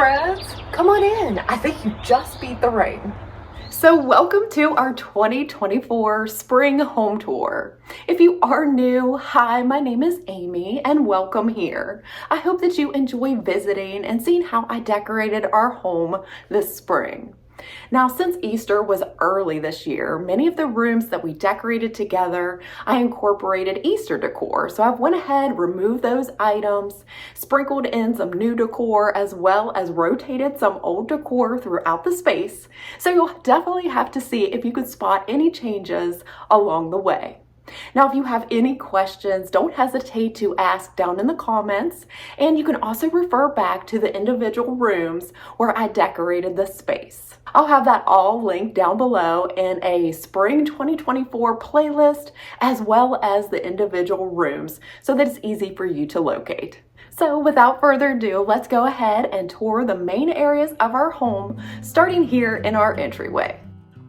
friends. Come on in. I think you just beat the rain. So welcome to our 2024 spring home tour. If you are new, hi, my name is Amy and welcome here. I hope that you enjoy visiting and seeing how I decorated our home this spring. Now, since Easter was early this year, many of the rooms that we decorated together, I incorporated Easter decor. So I went ahead, removed those items, sprinkled in some new decor, as well as rotated some old decor throughout the space. So you'll definitely have to see if you could spot any changes along the way. Now, if you have any questions, don't hesitate to ask down in the comments, and you can also refer back to the individual rooms where I decorated the space. I'll have that all linked down below in a spring 2024 playlist, as well as the individual rooms, so that it's easy for you to locate. So without further ado, let's go ahead and tour the main areas of our home, starting here in our entryway.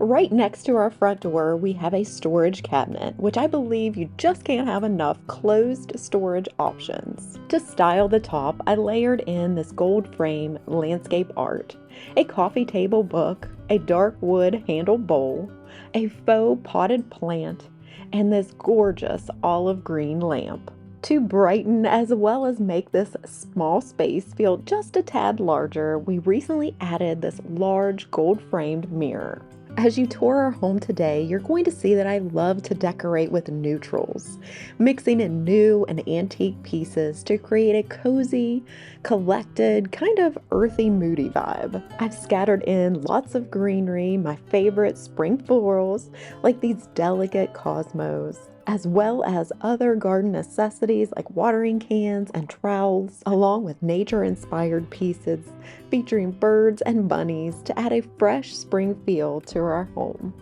Right next to our front door, we have a storage cabinet, which I believe you just can't have enough closed storage options. To style the top, I layered in this gold frame landscape art, a coffee table book, a dark wood handle bowl, a faux potted plant, and this gorgeous olive green lamp. To brighten as well as make this small space feel just a tad larger, we recently added this large gold-framed mirror. As you tour our home today, you're going to see that I love to decorate with neutrals, mixing in new and antique pieces to create a cozy, collected, kind of earthy, moody vibe. I've scattered in lots of greenery, my favorite spring florals, like these delicate cosmos, as well as other garden necessities like watering cans and trowels, along with nature-inspired pieces featuring birds and bunnies to add a fresh spring feel to our home.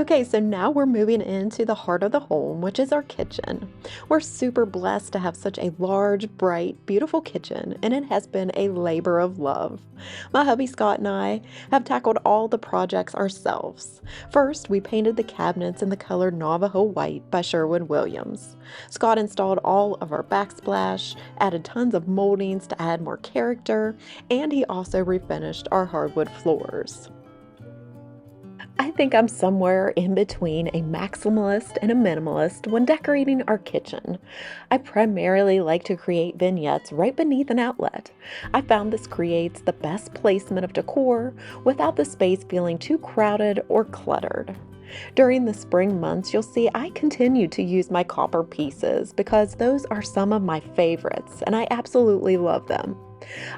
Okay, so now we're moving into the heart of the home, which is our kitchen. We're super blessed to have such a large, bright, beautiful kitchen, and it has been a labor of love. My hubby Scott and I have tackled all the projects ourselves. First, we painted the cabinets in the color Navajo White by Sherwin-Williams. Scott installed all of our backsplash, added tons of moldings to add more character, and he also refinished our hardwood floors. I think I'm somewhere in between a maximalist and a minimalist when decorating our kitchen. I primarily like to create vignettes right beneath an outlet. I found this creates the best placement of decor without the space feeling too crowded or cluttered. During the spring months, you'll see I continue to use my copper pieces because those are some of my favorites and I absolutely love them.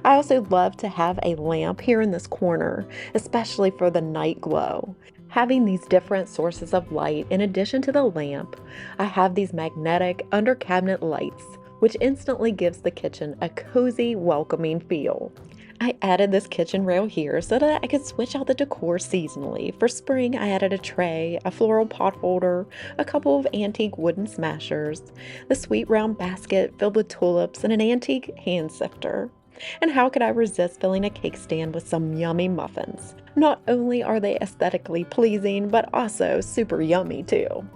I also love to have a lamp here in this corner, especially for the night glow. Having these different sources of light in addition to the lamp, I have these magnetic under cabinet lights, which instantly gives the kitchen a cozy, welcoming feel. I added this kitchen rail here so that I could switch out the decor seasonally. For spring, I added a tray, a floral pot holder, a couple of antique wooden smashers, the sweet round basket filled with tulips, and an antique hand sifter. And how could I resist filling a cake stand with some yummy muffins? Not only are they aesthetically pleasing, but also super yummy too.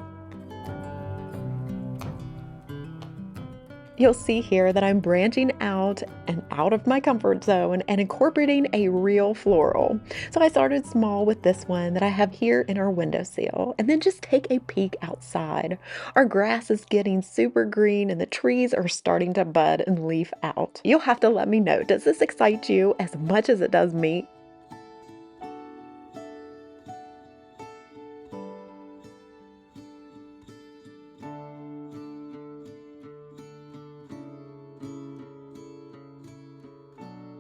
You'll see here that I'm branching out and out of my comfort zone and incorporating a real floral. So I started small with this one that I have here in our windowsill, and then just take a peek outside. Our grass is getting super green and the trees are starting to bud and leaf out. You'll have to let me know, does this excite you as much as it does me?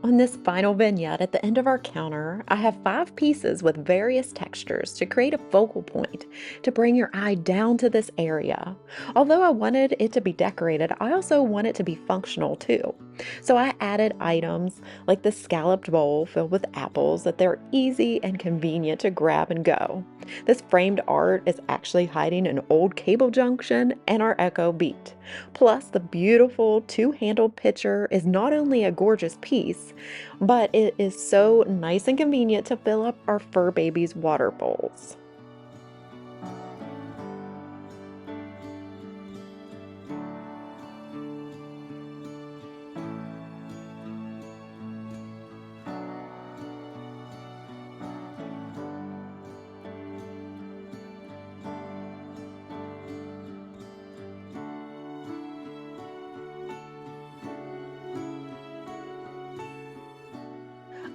On this final vignette at the end of our counter, I have 5 pieces with various textures to create a focal point to bring your eye down to this area. Although I wanted it to be decorated, I also want it to be functional too. So I added items like this scalloped bowl filled with apples that they're easy and convenient to grab and go. This framed art is actually hiding an old cable junction and our Echo Beat. Plus, the beautiful 2-handled pitcher is not only a gorgeous piece, but it is so nice and convenient to fill up our fur baby's water bowls.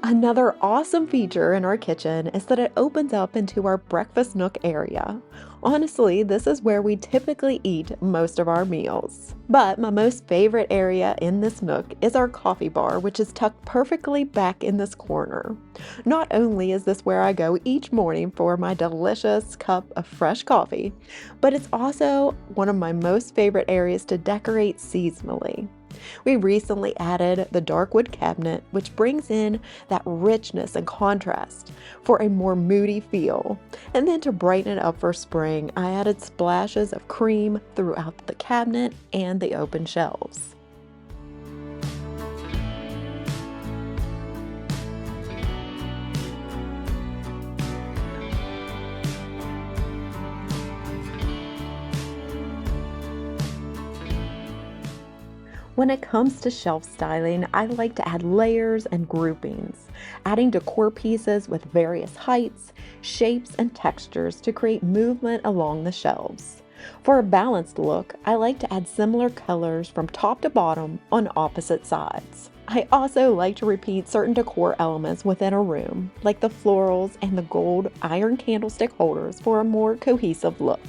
Another awesome feature in our kitchen is that it opens up into our breakfast nook area. Honestly, this is where we typically eat most of our meals. But my most favorite area in this nook is our coffee bar, which is tucked perfectly back in this corner. Not only is this where I go each morning for my delicious cup of fresh coffee, but it's also one of my most favorite areas to decorate seasonally. We recently added the dark wood cabinet, which brings in that richness and contrast for a more moody feel. And then to brighten it up for spring, I added splashes of cream throughout the cabinet and the open shelves. When it comes to shelf styling, I like to add layers and groupings, adding decor pieces with various heights, shapes, and textures to create movement along the shelves. For a balanced look, I like to add similar colors from top to bottom on opposite sides. I also like to repeat certain decor elements within a room, like the florals and the gold iron candlestick holders for a more cohesive look.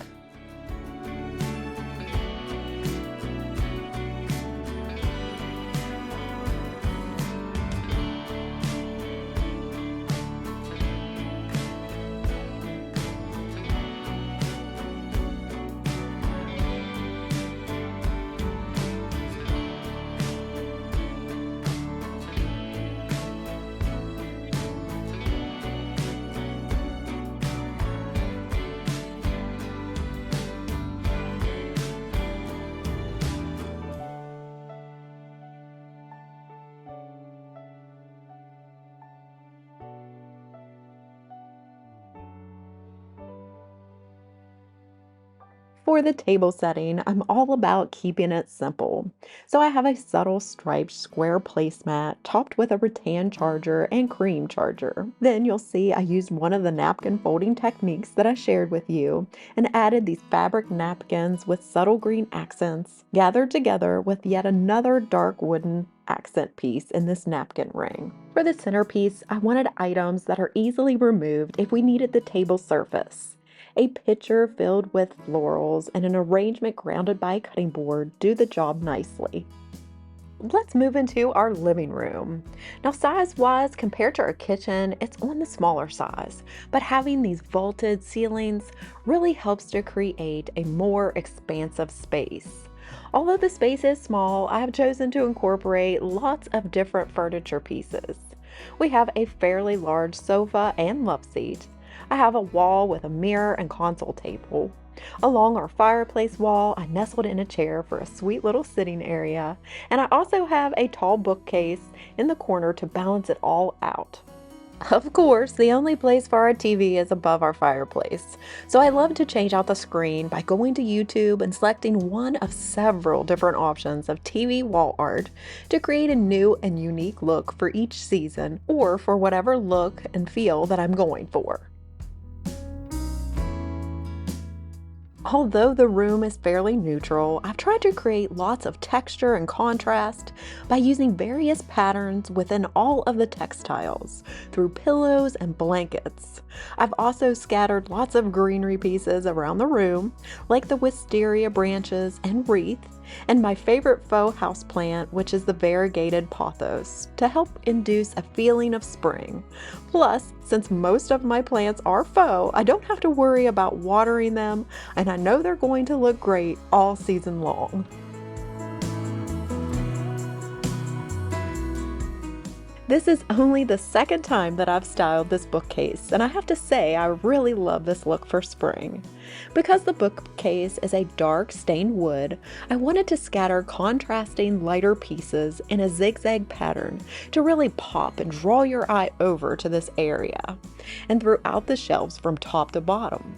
For the table setting, I'm all about keeping it simple. So I have a subtle striped square placemat topped with a rattan charger and cream charger. Then you'll see I used one of the napkin folding techniques that I shared with you and added these fabric napkins with subtle green accents gathered together with yet another dark wooden accent piece in this napkin ring. For the centerpiece, I wanted items that are easily removed if we needed the table surface. A pitcher filled with florals and an arrangement grounded by a cutting board do the job nicely. Let's move into our living room. Now, size-wise, compared to our kitchen, it's on the smaller size, but having these vaulted ceilings really helps to create a more expansive space. Although the space is small, I have chosen to incorporate lots of different furniture pieces. We have a fairly large sofa and love seat. I have a wall with a mirror and console table. Along our fireplace wall, I nestled in a chair for a sweet little sitting area, and I also have a tall bookcase in the corner to balance it all out. Of course, the only place for our TV is above our fireplace, so I love to change out the screen by going to YouTube and selecting one of several different options of TV wall art to create a new and unique look for each season or for whatever look and feel that I'm going for. Although the room is fairly neutral, I've tried to create lots of texture and contrast by using various patterns within all of the textiles through pillows and blankets. I've also scattered lots of greenery pieces around the room, like the wisteria branches and wreath, and my favorite faux houseplant, which is the variegated pothos, to help induce a feeling of spring. Plus, since most of my plants are faux, I don't have to worry about watering them, and I know they're going to look great all season long. This is only the second time that I've styled this bookcase, and I have to say I really love this look for spring. Because the bookcase is a dark stained wood, I wanted to scatter contrasting lighter pieces in a zigzag pattern to really pop and draw your eye over to this area, and throughout the shelves from top to bottom.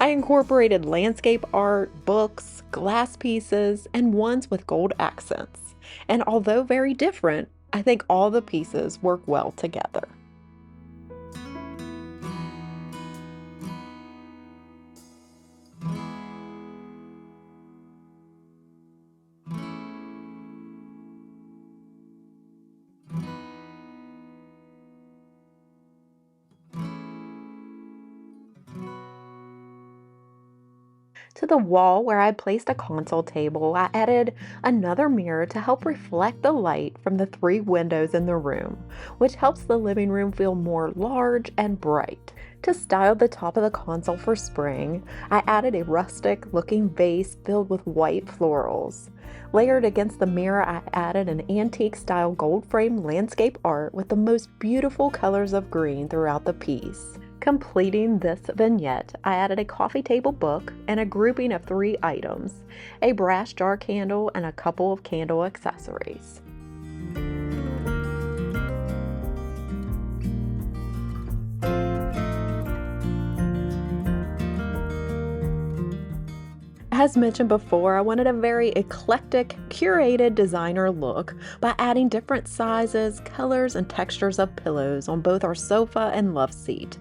I incorporated landscape art, books, glass pieces, and ones with gold accents, and although very different, I think all the pieces work well together. To the wall where I placed a console table, I added another mirror to help reflect the light from the 3 windows in the room, which helps the living room feel more large and bright. To style the top of the console for spring, I added a rustic-looking vase filled with white florals. Layered against the mirror, I added an antique-style gold-frame landscape art with the most beautiful colors of green throughout the piece. Completing this vignette, I added a coffee table book and a grouping of 3 items, a brass jar candle and a couple of candle accessories. As mentioned before, I wanted a very eclectic, curated designer look by adding different sizes, colors, and textures of pillows on both our sofa and love seat.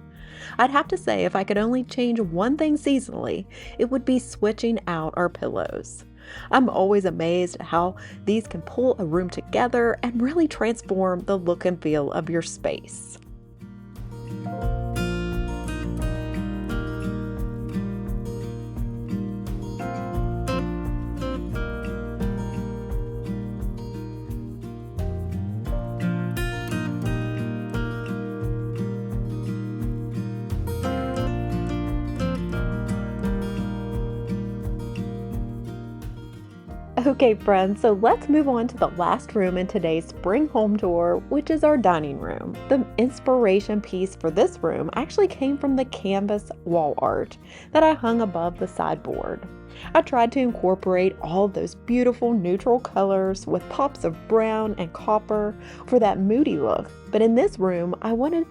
I'd have to say if I could only change one thing seasonally, it would be switching out our pillows. I'm always amazed at how these can pull a room together and really transform the look and feel of your space. Okay, friends, so let's move on to the last room in today's spring home tour, which is our dining room. The inspiration piece for this room actually came from the canvas wall art that I hung above the sideboard. I tried to incorporate all those beautiful neutral colors with pops of brown and copper for that moody look, but in this room, I wanted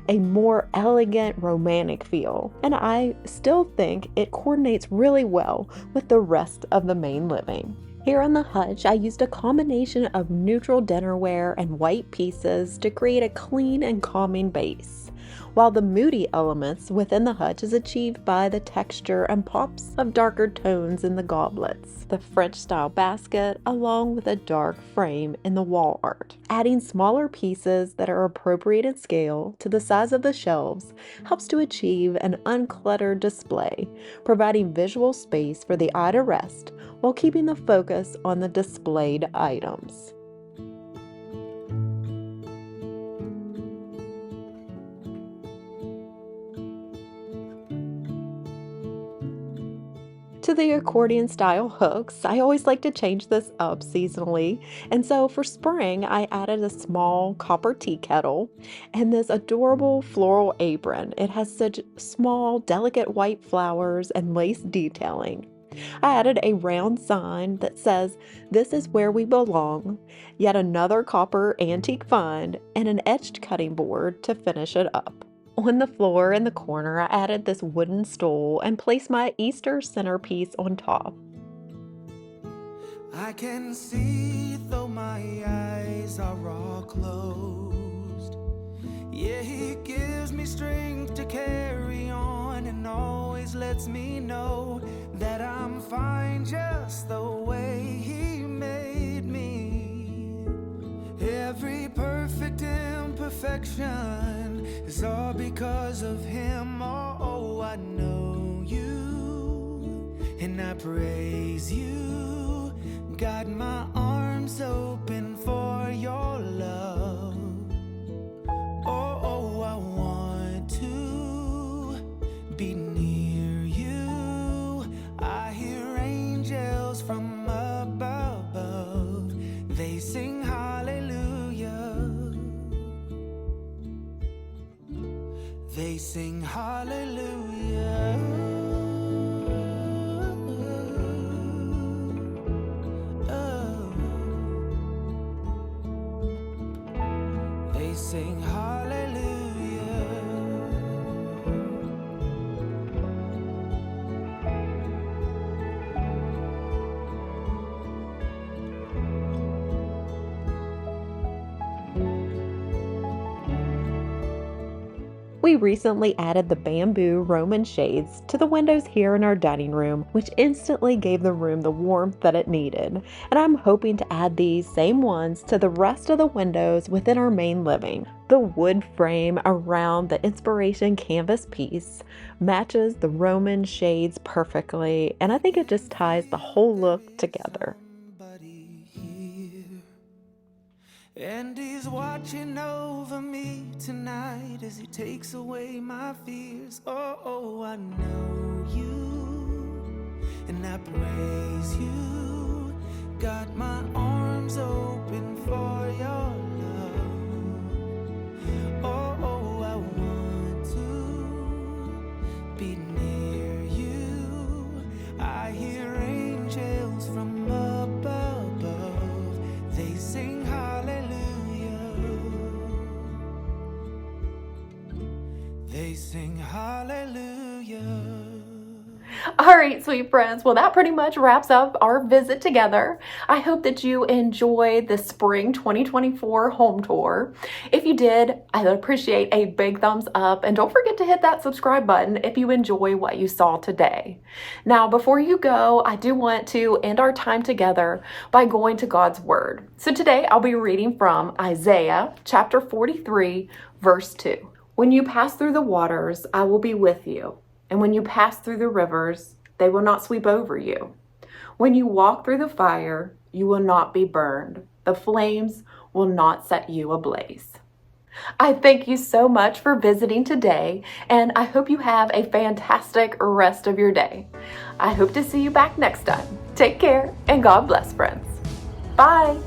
a more elegant, romantic feel, and I still think it coordinates really well with the rest of the main living. Here on the hutch, I used a combination of neutral dinnerware and white pieces to create a clean and calming base, while the moody elements within the hutch is achieved by the texture and pops of darker tones in the goblets, the French-style basket, along with a dark frame in the wall art. Adding smaller pieces that are appropriate in scale to the size of the shelves helps to achieve an uncluttered display, providing visual space for the eye to rest while keeping the focus on the displayed items. To the accordion style hooks, I always like to change this up seasonally, and so for spring I added a small copper tea kettle and this adorable floral apron. It has such small, delicate white flowers and lace detailing. I added a round sign that says, "This is where we belong," yet another copper antique find, and an etched cutting board to finish it up. On the floor in the corner, I added this wooden stool and placed my Easter centerpiece on top. I can see though my eyes are all closed. Yeah, he gives me strength to carry on and always lets me know that I'm fine just the way he made me. Every perfect imperfection is all because of him. Oh, I know you and I praise you. Got my arms open for your love. Oh, I want to be near you. I hear angels from above. They sing hallelujah. They sing hallelujah. Oh. They sing hallelujah. We recently added the bamboo Roman shades to the windows here in our dining room, which instantly gave the room the warmth that it needed. And I'm hoping to add these same ones to the rest of the windows within our main living. The wood frame around the inspiration canvas piece matches the Roman shades perfectly, and I think it just ties the whole look together. And he's watching over me tonight as he takes away my fears. Oh, I know you, and I praise you. Got my arms open for your love. Oh, I want to be near you. I hear angels from above. They sing hallelujah. They sing hallelujah. All right, sweet friends. Well, that pretty much wraps up our visit together. I hope that you enjoyed the spring 2024 home tour. If you did, I'd appreciate a big thumbs up, and don't forget to hit that subscribe button if you enjoy what you saw today. Now, before you go, I do want to end our time together by going to God's Word. So today I'll be reading from Isaiah chapter 43, verse 2. When you pass through the waters, I will be with you. And when you pass through the rivers, they will not sweep over you. When you walk through the fire, you will not be burned. The flames will not set you ablaze. I thank you so much for visiting today, and I hope you have a fantastic rest of your day. I hope to see you back next time. Take care, and God bless, friends. Bye.